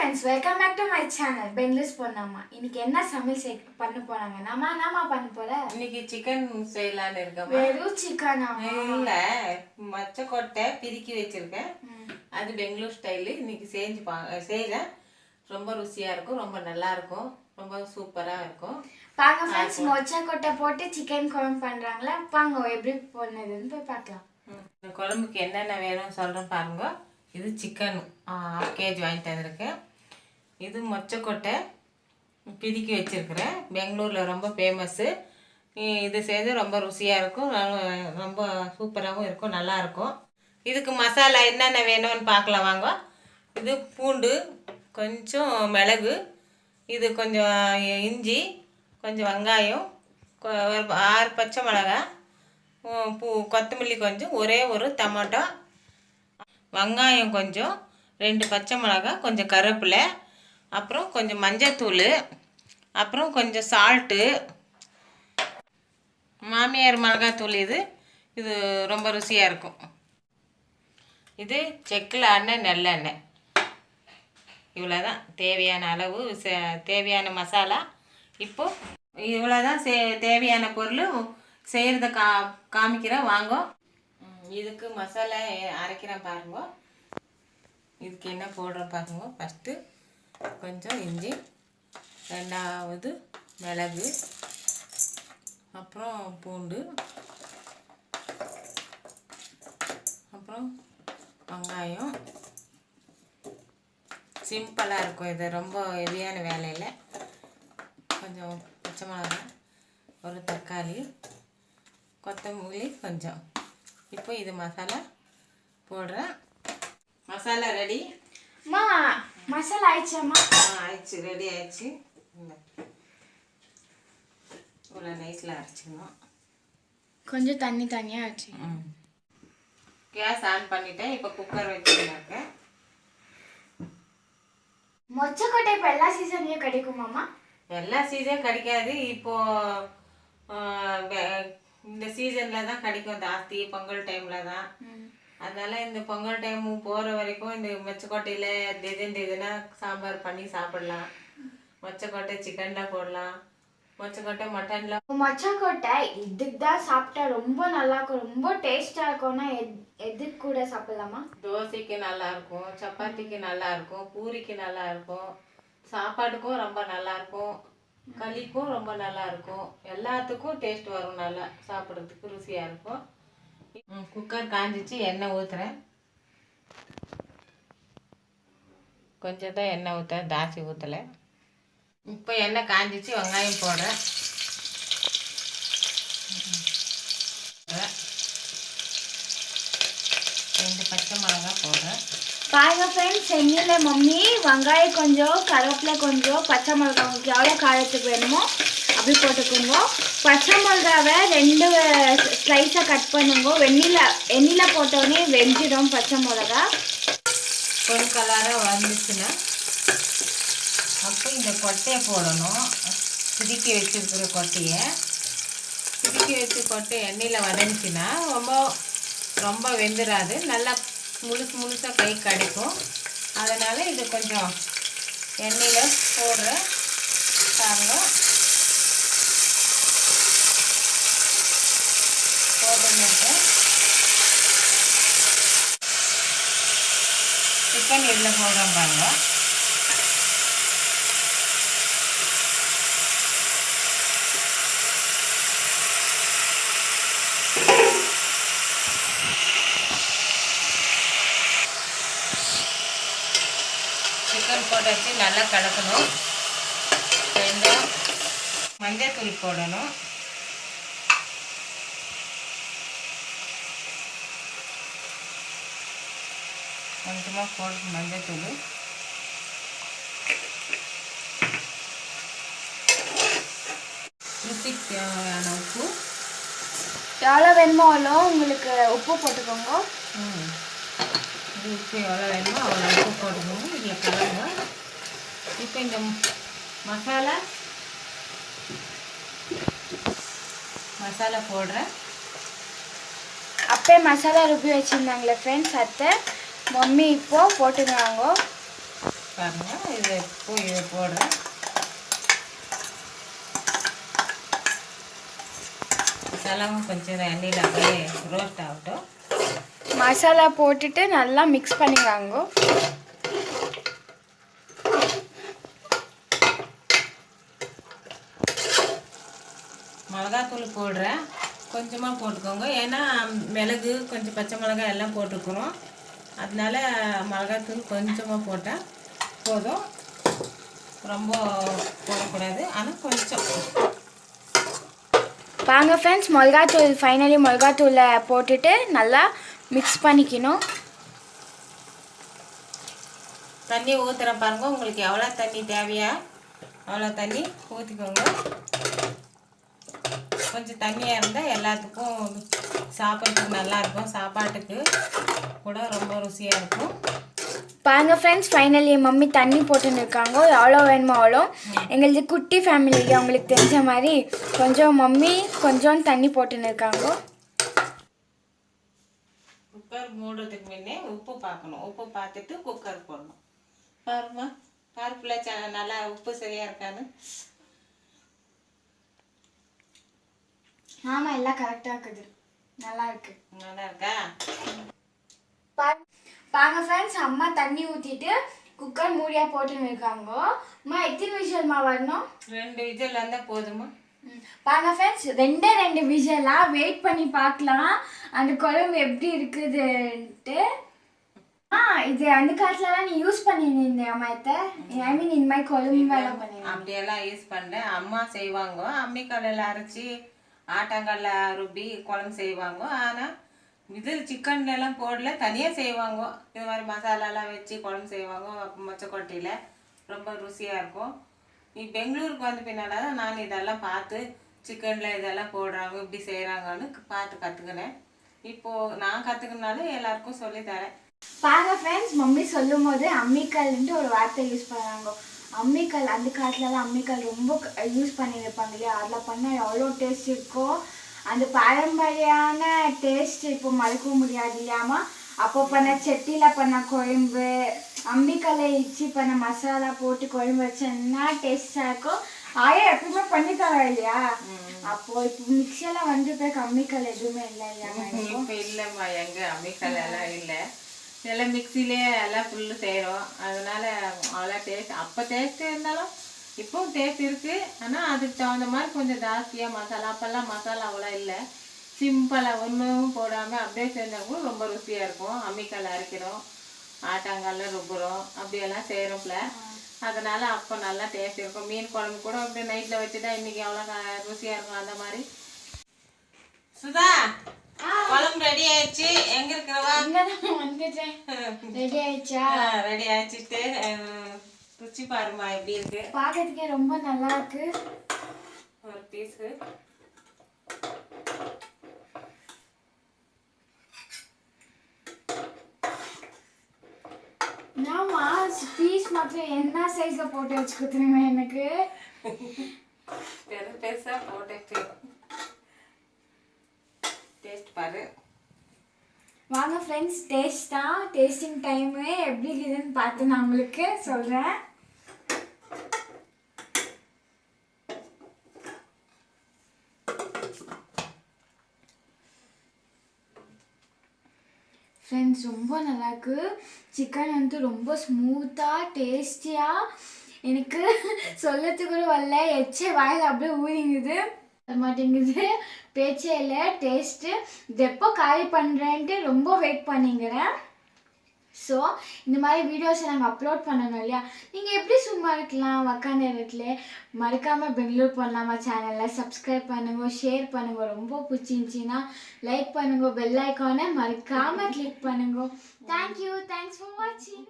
friends, welcome back to my channel Benglish Ponnamma. இன்னைக்கு என்ன சமையல் பண்ண போறாங்க? நாம பண்ண போற. இன்னைக்கு சிக்கன் செய்யலாம்னு இருக்கேன். வெறும் சிக்கனா? இல்ல, மச்சக்கொட்டை பிரிக்கி வச்சிருக்கேன். அது பெங்களூர் ஸ்டைல். இன்னைக்கு செய்றேன். ரொம்ப ருசியா இருக்கும், ரொம்ப நல்லா இருக்கும், ரொம்ப சூப்பரா இருக்கும். பாங்க फ्रेंड्स, மொச்சக்கொட்டை போட்டு சிக்கன் குழம்பு பண்றாங்களா? பாங்க எப்படி பண்ணதுன்னு போய் பார்க்கலாம். இந்த குழம்புக்கு என்னென்ன வேணும் சொல்றேன் பாருங்க. இது சிக்கன் 1/2 kg வாங்கிட்டு வந்திருக்கேன். இது மொச்சக்கொட்டை பிரிக்கி வச்சிருக்கிறேன். பெங்களூரில் ரொம்ப ஃபேமஸ்ஸு. இது செய்து ரொம்ப ருசியாக இருக்கும், ரொம்ப சூப்பராகவும் இருக்கும், நல்லாயிருக்கும். இதுக்கு மசாலா என்னென்ன வேணும்னு பார்க்கலாம் வாங்க. இது பூண்டு, கொஞ்சம் மிளகு, இது கொஞ்சம் இஞ்சி, கொஞ்சம் வெங்காயம், 6 பச்சை மிளகாய், கொத்தமல்லி கொஞ்சம், ஒரே ஒரு டமாட்டோ, வெங்காயம் கொஞ்சம், 2 பச்சை மிளகாய், கொஞ்சம் கருவேப்பிலை, அப்புறம் கொஞ்சம் மஞ்சத்தூள், அப்புறம் கொஞ்சம் சால்ட்டு, மாமியார் மிளகாத்தூள். இது ரொம்ப ருசியாக இருக்கும். இது செக்கில் ஆடின நல்லெண்ணெய். இவ்வளோதான் தேவையான அளவு, தேவையான மசாலா. இப்போது இவ்வளோதான் தேவையான பொருள். செய்கிறத காமிக்கிறேன் வாங்க. இதுக்கு மசாலா அரைக்கிறேன் பாருங்க. இதுக்கு என்ன போடுறேன் பாருங்க. ஃபஸ்ட்டு கொஞ்சம் இஞ்சி, ரெண்டாவது மிளகு, அப்புறம் பூண்டு, அப்புறம் வெங்காயம். சிம்பிளாக இருக்கும், இது ரொம்ப ஹெவியான வேலையில். கொஞ்சம் பச்சை மிளகாய், ஒரு தக்காளி, கொத்தமல்லி கொஞ்சம். இப்போ இது மசாலா போடுறேன். மசாலா ரெடி. மசாலா ஆயிடுச்சாம்மா? ஆயிடுச்சு, ரெடி ஆயிடுச்சு. இவ்வளோ நைஸில் அரைச்சிக்கணும். கொஞ்சம் தண்ணியாக ஆச்சு. கேஸ் ஆன் பண்ணிட்டேன். இப்போ குக்கர் வச்சுருக்கேன். மொச்சக்கொட்டை இப்போ எல்லா சீசன்லேயும் கிடைக்குமாம்மா? எல்லா சீசனும் கிடைக்காது. இப்போது இந்த சீசனில் தான் கிடைக்கும் ஜாஸ்தி, பொங்கல் டைமில் தான். அதனால் இந்த பொங்கல் டைம் போகிற வரைக்கும் இந்த மொச்சக்கொட்டையில் டிசைனாக சாம்பார் பண்ணி சாப்பிடலாம். மொச்சக்கொட்டை சிக்கனில் போடலாம், மொச்சக்கொட்டை மட்டனில். மொச்சக்கொட்டை இதுக்கு தான் சாப்பிட்டா ரொம்ப நல்லா இருக்கும், ரொம்ப டேஸ்ட்டாக இருக்கும்னா எதுக்கு கூட சாப்பிடலாமா? தோசைக்கு நல்லாயிருக்கும், சப்பாத்திக்கு நல்லாயிருக்கும், பூரிக்கு நல்லாயிருக்கும், சாப்பாட்டுக்கும் ரொம்ப நல்லாயிருக்கும், களிக்கும் ரொம்ப நல்லாயிருக்கும். எல்லாத்துக்கும் டேஸ்ட் வரும், நல்லா சாப்பிட்றதுக்கு ருசியாக இருக்கும். குக்கர் காஞ்சிச்சு, எண்ணெய் ஊற்றுறேன். கொஞ்சம் தான் எண்ணெய் ஊற்றுறேன், ஜாஸ்தி ஊற்றலை. இப்போ எண்ணெய் காஞ்சிச்சு, வெங்காயம் போடுறேன். 2 பச்சை மிளகாய் போடுறேன். பாருங்க ஃப்ரெண்ட்ஸ், எண்ணெயில் மம்மி வெங்காயம் கொஞ்சம், கருவேப்பிலை கொஞ்சம், பச்சை மிளகாய் உங்களுக்கு எவ்வளோ காரத்துக்கு வேணுமோ அப்படி போட்டுக்கோங்க. பச்சை மிளகாவை 2 ஸ்லைஸாக கட் பண்ணுங்க. எண்ணெயில் போட்டோடனே வெஞ்சிடும் பச்சை மிளகா. கொஞ்சம் கலராக வந்துச்சுன்னா அப்போ இந்த கொட்டையை போடணும். பிடிக்கி வச்சுருக்கிற கொட்டையை கொட்டை எண்ணெயில் வதங்கிச்சுன்னா ரொம்ப வெந்துடாது, நல்லா முழுசாக கை கிடைக்கும். அதனால் இது கொஞ்சம் எண்ணெயில் போடுற பாருங்க. போட்டுருக்கேன். சிக்கன் இதில் போடுறோம் பாருங்க. சிக்கன் போட்டாச்சு, நல்லா கலக்கணும். கொஞ்சம் மஞ்சத்தூள் போடணும். கொஞ்சமாக போட்டு மஞ்சத்தூள், ருசிக்கு தேவையான உப்பு, எவ்வளோ வேணுமோ அவ்வளோ உங்களுக்கு உப்பு போட்டுக்கோங்க. உப்பு எவ்வளோ வேணுமோ அவ்வளோ உப்பு போட்டுக்கோங்க. இதில் கலங்க. இப்போ இந்த மசாலா போடுறேன். அப்பே மசாலா ருப்பி வச்சுருந்தாங்களே ஃப்ரெண்ட்ஸ், அத்தை மம்மி இப்போது போட்டுக்கிறாங்க. பாருங்கள். இதை போடுறேன். மசாலாவும் கொஞ்சம் எண்ணெயில் அப்படியே ரோஸ்ட் ஆகட்டும். மசாலா போட்டுட்டு நல்லா மிக்ஸ் பண்ணிவாங்க. மிளகாத்தூள் போடுறேன், கொஞ்சமாக போட்டுக்கோங்க. ஏன்னா மிளகு கொஞ்சம் பச்சை மிளகாய் எல்லாம் போட்டுக்கிறோம். அதனால மிளகாத்தூள் கொஞ்சமாக போட்டால் போதும், ரொம்ப போடக்கூடாது. ஆனால் கொஞ்சம் வாங்க ஃப்ரெண்ட்ஸ், மிளகாத்தூள் ஃபைனலி மிளகாத்தூளை போட்டுட்டு நல்லா மிக்ஸ் பண்ணிக்கணும். தண்ணி ஊற்றுறேன் பாருங்கள். உங்களுக்கு எவ்வளோ தண்ணி தேவையா அவ்வளோ தண்ணி ஊற்றிக்கோங்க. கொஞ்சம் தண்ணியாக இருந்தால் எல்லாத்துக்கும் சாப்பிட்றதுக்கு நல்லாயிருக்கும், சாப்பாட்டுக்கு கூட ரொம்ப ருசியாக இருக்கும். பாருங்க ஃப்ரெண்ட்ஸ், ஃபைனலி என் மம்மி தண்ணி போட்டுன்னு இருக்காங்க. எவ்வளோ வேணுமோ அவ்வளோ. எங்களது குட்டி ஃபேமிலி, அவங்களுக்கு தெரிஞ்ச மாதிரி கொஞ்சம் மம்மி கொஞ்சம் தண்ணி போட்டுன்னு இருக்காங்க. குக்கர் மூடுறதுக்கு முன்னே உப்பு பார்க்கணும். உப்பு பார்த்துட்டு குக்கர் போடணும். பாருமா, பருப்பில் நல்லா உப்பு சரியாக இருக்கான்னு. ஆமாம், எல்லாம் கரெக்டாக இருக்குது, நல்லா இருக்கு. நல்லா இருக்கா? பாருங்க ஃப்ரெண்ட்ஸ், அம்மா தண்ணி ஊற்றிட்டு குக்கர் மூடியாக போட்டுன்னு இருக்காங்க. அம்மா எத்தனை விசில்மா வரணும்? 2 விசில் வந்தால் போதுமா? பாருங்க ஃப்ரெண்ட்ஸ், 2 விசிலாக வெயிட் பண்ணி பார்க்கலாம் அந்த குழம்பு எப்படி இருக்குதுன்ட்டு. இது அந்த காலத்துலலாம் நீ யூஸ் பண்ணிருந்தேன் அம்மா. ஐ மீன் இந்த மாதிரி குழம்பு எல்லாம் பண்ணிருந்தேன். அப்படியெல்லாம் யூஸ் பண்ணேன். அம்மா செய்வாங்க, அம்மிக்கல்லில் அரைச்சி ஆட்டாங்கல்ல ருப்பி குழம்பு செய்வாங்க. ஆனால் இது சிக்கன்லாம் போடல, தனியாக செய்வாங்க. இது மாதிரி மசாலாலாம் வச்சு குழம்பு செய்வாங்க மொச்சக்கொட்டையில். ரொம்ப ருசியாக இருக்கும். நீ பெங்களூருக்கு வந்து பின்னால் தான் நான் இதெல்லாம் பார்த்து சிக்கனில் இதெல்லாம் போடுறாங்க, இப்படி செய்கிறாங்கன்னு பார்த்து கற்றுக்கினேன். இப்போது நான் கற்றுக்கினாலும் எல்லாருக்கும் சொல்லித்தரேன். பாருங்க ஃப்ரெண்ட்ஸ், மம்மி சொல்லும் போது அம்மிக்கல்ன்ட்டு ஒரு வார்த்தை யூஸ் பண்ணுறாங்க. அம்மிக்கல் அந்த காலத்துலலாம் அம்மிக்கல் ரொம்ப யூஸ் பண்ணியிருப்பாங்க இல்லையா, அதில் பண்ணால் எவ்வளோ டேஸ்ட் இருக்கோ. அந்த பாரம்பரியான டேஸ்ட் இப்போ மறக்க முடியாது இல்லையாமா. அப்போ பண்ண சட்டியில் பண்ண குழம்பு, அம்மிக்கல்லை இச்சி பண்ண மசாலா போட்டு குழம்பு வச்சோன்னா டேஸ்டாக இருக்கும். ஆயா எப்பவுமே பண்ணி தரோம் இல்லையா. அப்போ இப்போ மிக்சியெல்லாம் வந்து போய் அம்மிக்கல் எதுவுமே இல்லை இல்லையா. இப்போ இல்லைம்மா, எங்கே அம்மிக்கல் எல்லாம் இல்லை. எல்லாம் மிக்சிலே எல்லாம் ஃபுல்லு செய்கிறோம். அதனால அவ்வளோ டேஸ்ட், அப்போ டேஸ்ட்டு இருந்தாலும் இப்போவும் டேஸ்ட் இருக்குது. ஆனால் அதுக்கு தகுந்த மாதிரி கொஞ்சம் ஜாஸ்தியாக மசாலா. அப்போல்லாம் மசாலா அவ்வளோ இல்லை, சிம்பிளாக ஒன்றும் போடாமல் அப்படியே செஞ்சால் கூட ரொம்ப ருசியாக இருக்கும். அம்மிக்கல் அரைக்கிறோம், ஆட்டாங்கல்ல ருப்புறோம், அப்படியெல்லாம் செய்கிறோம்ல. அதனால் அப்போ நல்லா டேஸ்ட் இருக்கும். மீன் குழம்பு கூட அப்படியே நைட்டில் வச்சுட்டா இன்றைக்கி எவ்வளோ ருசியாக இருக்கும். அந்த மாதிரி சுதா, குழம்பு ரெடி ஆயிடுச்சு. எங்க இருக்கிறவா? ரெடி ஆயிடுச்சா? ரெடி ஆயிடுச்சுட்டு ருச்சி பாருமா எப்படி இருக்கு. பார்க்கறதுக்கே ரொம்ப நல்லா இருக்கு. ஒரு பீஸு நாமா பீஸ் மாத்திரம் என்ன சைஸ்ல போட்டு வச்சு கொடுத்துருங்க எனக்கு. பெருசா போட்டு டேஸ்ட் பாரு. வாங்க ஃப்ரெண்ட்ஸ், டேஸ்டிங் டைமு எப்படி இருக்குதுன்னு பார்த்து நான் உங்களுக்கு சொல்கிறேன். ஃப்ரெண்ட்ஸ், ரொம்ப நல்லாயிருக்கு. சிக்கன் வந்து ரொம்ப ஸ்மூத்தாக டேஸ்டியாக, எனக்கு சொல்லத்துக்கு கூட வரல. எச்சே வாயில் அப்படியே ஊறிங்குது மாட்டேங்குது, பேச்சே இல்லை. டேஸ்ட்டு இது எப்போ காலி பண்ணுறேன்ட்டு ரொம்ப வெயிட் பண்ணிங்கிறேன். ஸோ இந்த மாதிரி வீடியோஸை நாங்கள் அப்லோட் பண்ணணும் இல்லையா. நீங்கள் எப்படி சும்மா இருக்கலாம் உக்காந்த இடத்துல. மறக்காமல் பெங்களூர் போடலாமா சேனலில் சப்ஸ்கிரைப் பண்ணுங்க, ஷேர் பண்ணுங்க. ரொம்ப பிடிச்சிருந்துச்சின்னா லைக் பண்ணுங்க, பெல் ஐக்கானை மறக்காமல் கிளிக் பண்ணுங்க. தேங்க்யூ, தேங்க்ஸ் ஃபார் வாட்சிங்.